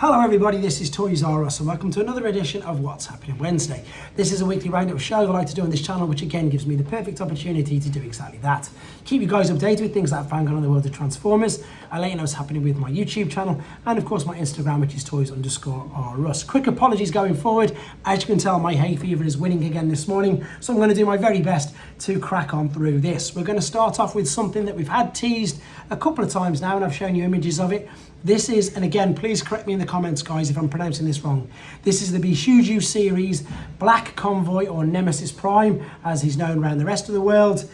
Hello everybody, this is Toys R Us and welcome to another edition of What's Happening Wednesday. This is a weekly roundup show I like to do on this channel, which again gives me the perfect opportunity to do exactly that. Keep you guys updated with things that I've found on in the world of Transformers. I let you know what's happening with my YouTube channel and of course my Instagram, which is Toys_R_Us. Quick apologies going forward. As you can tell, my hay fever is winning again this morning, so I'm going to do my very best to crack on through this. We're going to start off with something that we've had teased a couple of times now and I've shown you images of it. This is, and again, please correct me in the comments, guys, if I'm pronouncing this wrong. This is the Bishuju series, Black Convoy, or Nemesis Prime, as he's known around the rest of the world.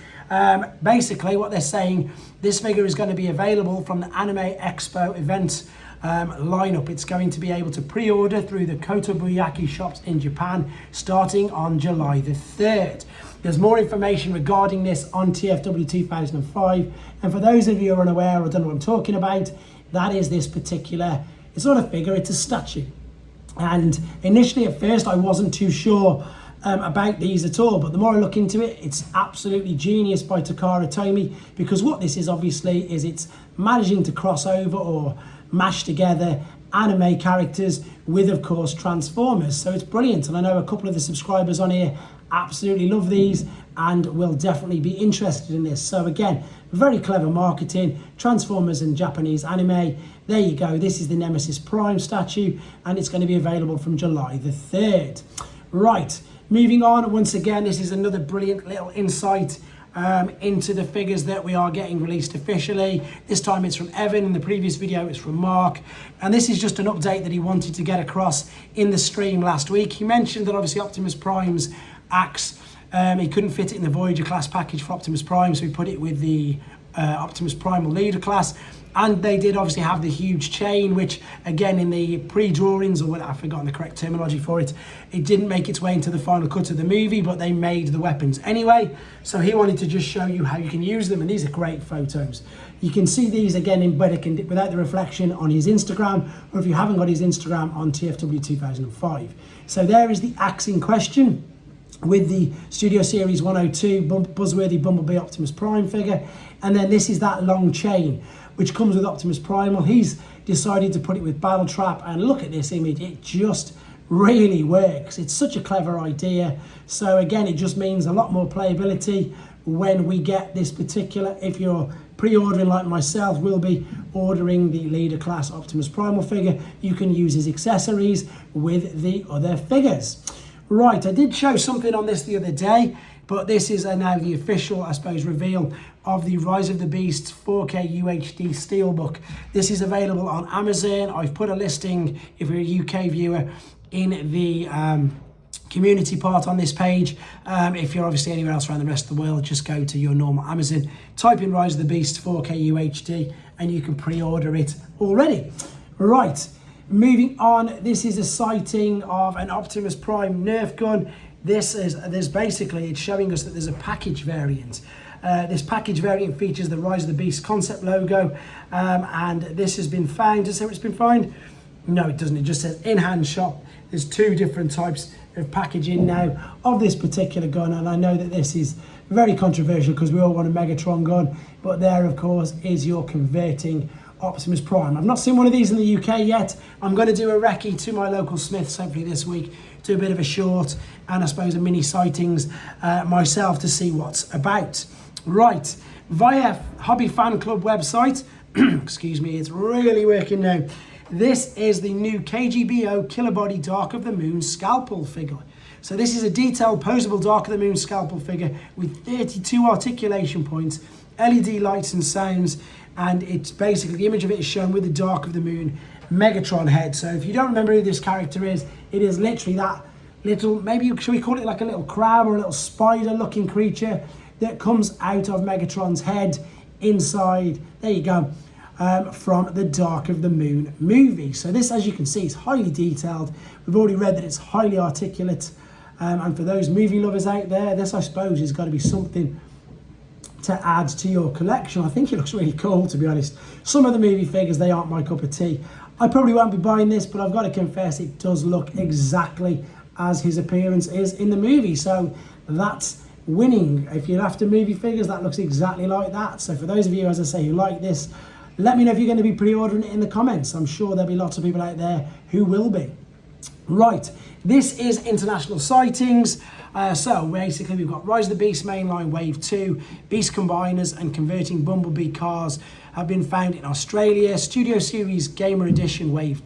Basically, what they're saying, this figure is going to be available from the Anime Expo event lineup. It's going to be able to pre-order through the Kotobuyaki shops in Japan, starting on July the 3rd. There's more information regarding this on TFW 2005. And for those of you who are unaware or don't know what I'm talking about, that is this particular, it's not a figure, it's a statue. And initially at first I wasn't too sure about these at all, but the more I look into it, it's absolutely genius by Takara Tomy, because what this is obviously is it's managing to cross over or mash together anime characters with, of course, Transformers. So it's brilliant, and I know a couple of the subscribers on here absolutely love these and will definitely be interested in this. So again, very clever marketing, Transformers and Japanese anime. There you go, this is the Nemesis Prime statue and it's going to be available from July the 3rd. Right, moving on, once again, this is another brilliant little insight into the figures that we are getting released officially. This time it's from Evan, in the previous video it's from Mark, and this is just an update that he wanted to get across in the stream last week. He mentioned that obviously Optimus Prime's axe, he couldn't fit it in the Voyager class package for Optimus Prime, so he put it with the Optimus Primal Leader class. And they did obviously have the huge chain, which again in the pre-drawings, or what, I've forgotten the correct terminology for it, it didn't make its way into the final cut of the movie, but they made the weapons anyway. So he wanted to just show you how you can use them, and these are great photos. You can see these again in without the reflection on his Instagram, or if you haven't got his Instagram, on TFW 2005. So there is the axe in question, with the Studio Series 102 Buzzworthy Bumblebee Optimus Prime figure. And then this is that long chain, which comes with Optimus Primal. He's decided to put it with Battle Trap, and look at this image, it just really works. It's such a clever idea. So again, it just means a lot more playability when we get this particular, if you're pre-ordering like myself, will be ordering the Leader Class Optimus Primal figure, you can use his accessories with the other figures. Right, I did show something on this the other day, but this is now the official, I suppose, reveal of the Rise of the Beasts 4K UHD Steelbook. This is available on Amazon. I've put a listing, if you're a UK viewer, in the community part on this page. If you're obviously anywhere else around the rest of the world, just go to your normal Amazon, type in Rise of the Beasts 4K UHD, and you can pre-order it already. Right. Moving on, this is a sighting of an Optimus Prime Nerf gun. There's basically, it's showing us that there's a package variant. This package variant features the Rise of the Beast concept logo, and this has been found. Does it say it's been found? No, it doesn't. It just says in-hand shop. There's two different types of packaging now of this particular gun, and I know that this is very controversial because we all want a Megatron gun, but there, of course, is your converting Optimus Prime. I've not seen one of these in the UK yet. I'm going to do a recce to my local Smiths hopefully this week, do a bit of a short and I suppose a mini sightings myself to see what's about. Right, via Hobby Fan Club website, excuse me, it's really working now. This is the new KGBO Killer Body Dark of the Moon scalpel figure. So this is a detailed posable Dark of the Moon scalpel figure with 32 articulation points, LED lights and sounds, and it's basically, the image of it is shown with the Dark of the Moon Megatron head. So if you don't remember who this character is, it is literally that little, maybe should we call it like a little crab or a little spider looking creature that comes out of Megatron's head inside, there you go, from the Dark of the Moon movie. So this, as you can see, is highly detailed. We've already read that it's highly articulate, and for those movie lovers out there, this I suppose has got to be something to add to your collection. I think it looks really cool, to be honest. Some of the movie figures, they aren't my cup of tea. I probably won't be buying this, but I've got to confess it does look exactly as his appearance is in the movie. So that's winning. If you're after movie figures, that looks exactly like that. So for those of you, as I say, who like this Let me know if you're going to be pre-ordering it in the comments. I'm sure there'll be lots of people out there who will be. Right, this is international sightings. So basically we've got Rise of the Beast mainline Wave 2, Beast Combiners and Converting Bumblebee Cars have been found in Australia. Studio Series Gamer Edition Wave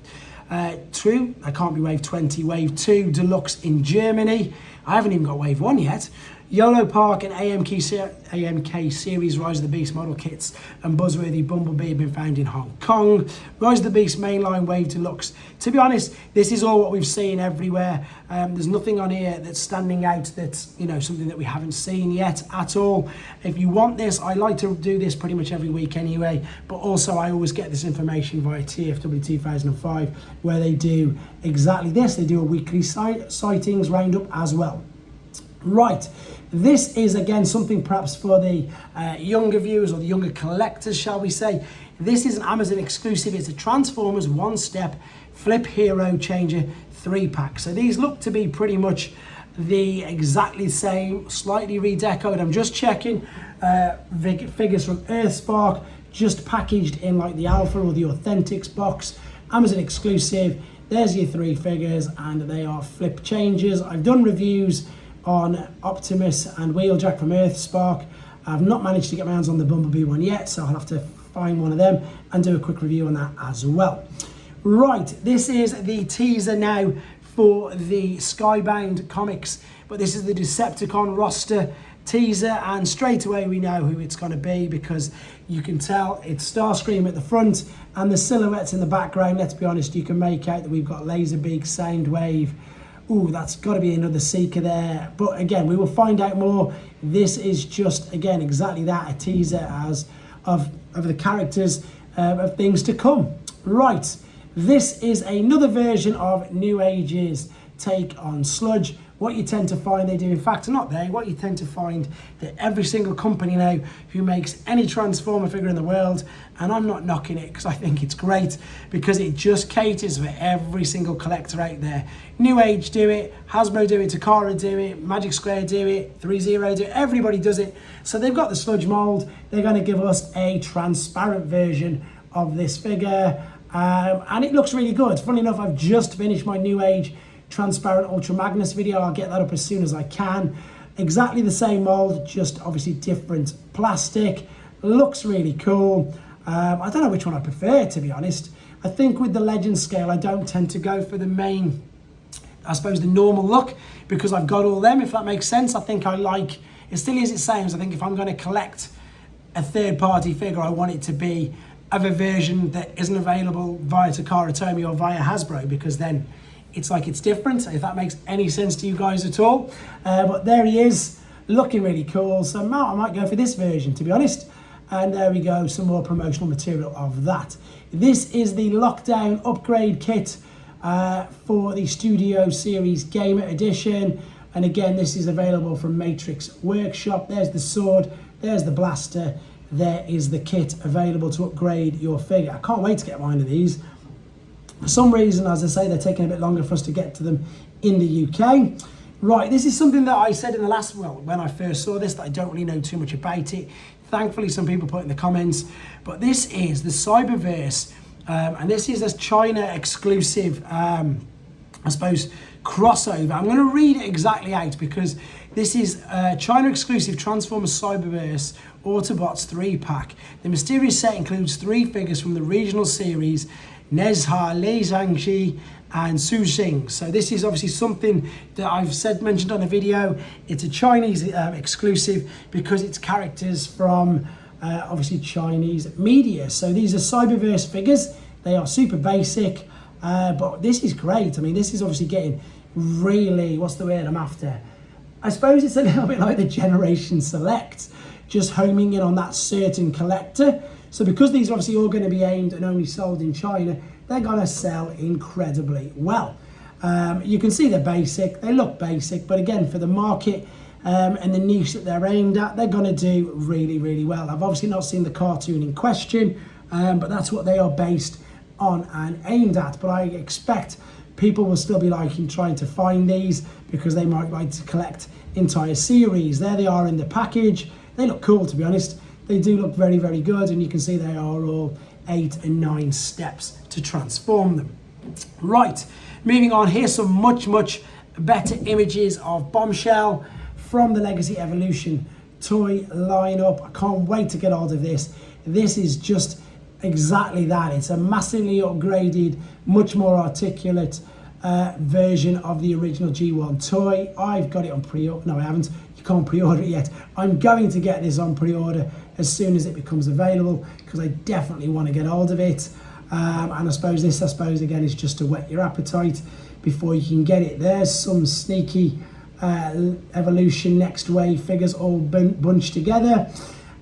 2, that can't be Wave 20, Wave 2 Deluxe in Germany. I haven't even got Wave 1 yet. YOLO Park and AMK Series Rise of the Beast model kits and Buzzworthy Bumblebee have been found in Hong Kong. Rise of the Beast mainline Wave Deluxe. To be honest, this is all what we've seen everywhere. There's nothing on here that's standing out that's, you know, something that we haven't seen yet at all. If you want this, I like to do this pretty much every week anyway, but also I always get this information via TFW 2005 where they do exactly this. They do a weekly sightings roundup as well. Right, this is again something perhaps for the younger viewers or the younger collectors, shall we say. This is an Amazon exclusive. It's a Transformers one-step flip hero changer 3-pack. So these look to be pretty much the exactly same, slightly redecoed. I'm just checking figures from Earthspark, just packaged in like the Alpha or the Authentics box. Amazon exclusive. There's your 3 figures and they are flip changers. I've done reviews on Optimus and Wheeljack from Earthspark. I've not managed to get my hands on the Bumblebee one yet, so I'll have to find one of them and do a quick review on that as well. Right, this is the teaser now for the Skybound comics, but this is the Decepticon roster teaser, and straight away we know who it's going to be because you can tell it's Starscream at the front and the silhouettes in the background. Let's be honest, you can make out that we've got Laserbeak, Soundwave. Ooh, that's got to be another Seeker there. But again, we will find out more. This is just, again, exactly that, a teaser of the characters of things to come. Right, this is another version of Newage's take on Sludge. What you tend to find they do, in fact, not they, what you tend to find that every single company now who makes any Transformer figure in the world, and I'm not knocking it because I think it's great, because it just caters for every single collector out there. Newage do it, Hasbro do it, Takara do it, Magic Square do it, 3-0 do it, everybody does it. So they've got the Sludge mold, they're going to give us a transparent version of this figure, and it looks really good. Funnily enough, I've just finished my Newage Transparent Ultra Magnus video. I'll get that up as soon as I can. Exactly the same mold, just obviously different plastic. Looks really cool. I don't know which one I prefer, to be honest. I think with the Legend scale, I don't tend to go for the main, I suppose the normal look, because I've got all them, if that makes sense. I think I like, as silly as it sounds, I think if I'm going to collect a third-party figure, I want it to be of a version that isn't available via Takara Tomy or via Hasbro, because then it's like it's different, if that makes any sense to you guys at all. But there he is, looking really cool. So I might go for this version, to be honest. And there we go, some more promotional material of that. This is the Lockdown upgrade kit for the Studio Series Gamer Edition. And again, this is available from Matrix Workshop. There's the sword, there's the blaster, there is the kit available to upgrade your figure. I can't wait to get mine of these. For some reason, as I say, they're taking a bit longer for us to get to them in the UK. Right, this is something that I said in the last, well, when I first saw this, that I don't really know too much about it. Thankfully, some people put in the comments. But this is the Cyberverse, and this is a China exclusive, I suppose, crossover. I'm going to read it exactly out because this is China exclusive Transformers Cyberverse Autobots 3-pack. The mysterious set includes 3 figures from the regional series, Nezha, Li Zhangxi, and Su Xing. So this is obviously something that I've mentioned on the video. It's a Chinese exclusive because it's characters from obviously Chinese media. So these are Cyberverse figures. They are super basic, but this is great. I mean, this is obviously getting really, what's the word I'm after? I suppose it's a little bit like the Generation Select, just homing in on that certain collector. So because these are obviously all going to be aimed and only sold in China, they're going to sell incredibly well. You can see they're basic, they look basic, but again, for the market and the niche that they're aimed at, they're going to do really, really well. I've obviously not seen the cartoon in question, but that's what they are based on and aimed at. But I expect people will still be trying to find these because they might like to collect entire series. There they are in the package. They look cool, to be honest. They do look very, very good, and you can see they are all 8 and 9 steps to transform them. Right, moving on, here's some much better images of Bombshell from the Legacy Evolution toy lineup. I can't wait to get hold of this. This is just exactly that. It's a massively upgraded, much more articulate version of the original G1 toy. I've got it on pre-order. No, I haven't. You can't pre-order it yet. I'm going to get this on pre-order as soon as it becomes available, because I definitely want to get hold of it. And I suppose this, again, is just to whet your appetite before you can get it. There's some sneaky Evolution Next Wave figures all bunched together.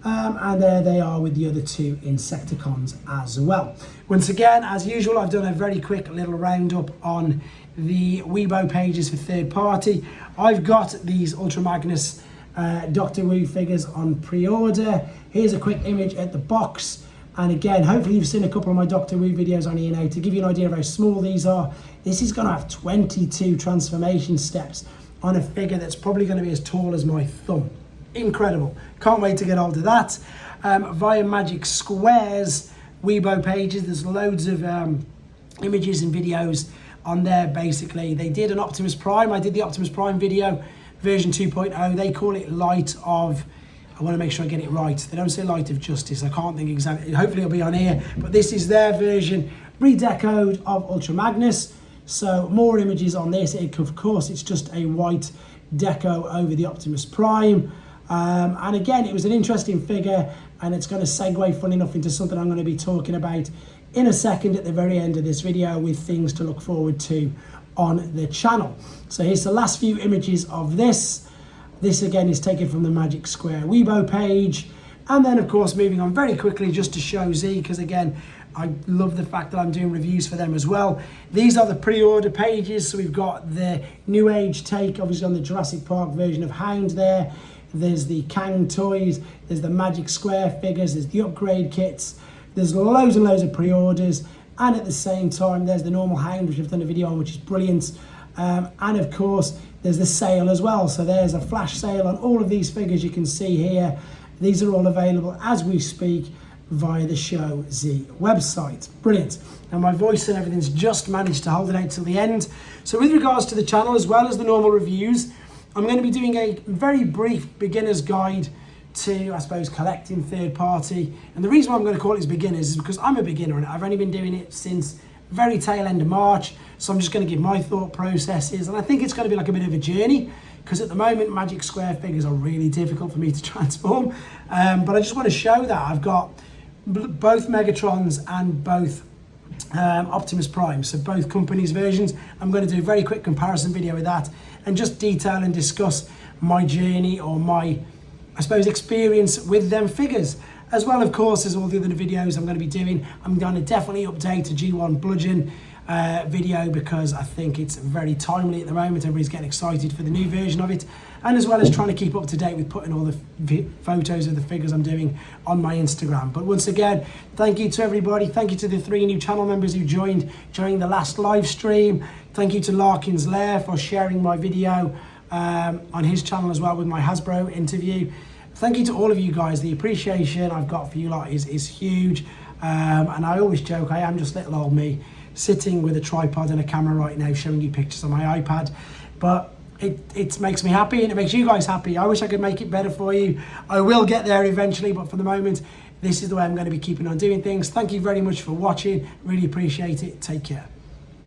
And there they are with the other 2 Insecticons as well. Once again, as usual, I've done a very quick little roundup on the Weibo pages for third party. I've got these Ultra Magnus Doctor Who figures on pre-order. Here's a quick image at the box. And again, hopefully you've seen a couple of my Doctor Who videos on E&A. To give you an idea of how small these are, this is going to have 22 transformation steps on a figure that's probably going to be as tall as my thumb. Incredible. Can't wait to get hold of that. Via Magic Square's Weibo pages, there's loads of images and videos on there. Basically, they did an Optimus Prime. I did the Optimus Prime video, version 2.0. They call it Light of... I want to make sure I get it right. They don't say Light of Justice. I can't think exactly. Hopefully it'll be on here. But this is their version, redecoed of Ultra Magnus. So more images on this. Of course, it's just a white deco over the Optimus Prime. And again, it was an interesting figure, and it's going to segue, fun enough, into something I'm going to be talking about in a second at the very end of this video, with things to look forward to on the channel. So here's the last few images of this. This again is taken from the Magic Square Weibo page. And then of course, moving on very quickly just to show Z, because again, I love the fact that I'm doing reviews for them as well. These are the pre-order pages. So we've got the Newage take, obviously on the Jurassic Park version of Hound there. There's the Kang toys, there's the Magic Square figures, there's the upgrade kits. There's loads and loads of pre-orders. And at the same time, there's the normal Hound, which I've done a video on, which is brilliant. And of course, there's the sale as well. So there's a flash sale on all of these figures you can see here. These are all available as we speak via the Show Z website. Brilliant. Now my voice and everything's just managed to hold it out till the end. So with regards to the channel, as well as the normal reviews, I'm going to be doing a very brief beginner's guide to, I suppose, collecting third party. And the reason why I'm going to call it as beginners is because I'm a beginner and I've only been doing it since very tail end of March. So I'm just going to give my thought processes, and I think it's going to be like a bit of a journey, because at the moment Magic Square figures are really difficult for me to transform. But I just want to show that I've got both Megatrons and both Optimus Prime, so both companies' versions. I'm going to do a very quick comparison video with that and just detail and discuss my journey, or my, I suppose, experience with them figures. As well, of course, as all the other videos I'm going to be doing, I'm going to definitely update a G1 Bludgeon video, because I think it's very timely at the moment. Everybody's getting excited for the new version of it, and as well as trying to keep up to date with putting all the photos of the figures I'm doing on my Instagram. But once again, thank you to everybody. Thank you to the 3 new channel members who joined during the last live stream. Thank you to Larkin's Lair for sharing my video on his channel as well with my Hasbro interview. Thank you to all of you guys. The appreciation I've got for you lot is huge. And I always joke, I am just little old me sitting with a tripod and a camera right now showing you pictures on my iPad. But it makes me happy, and it makes you guys happy. I wish I could make it better for you. I will get there eventually, but for the moment, this is the way I'm going to be keeping on doing things. Thank you very much for watching. Really appreciate it. Take care.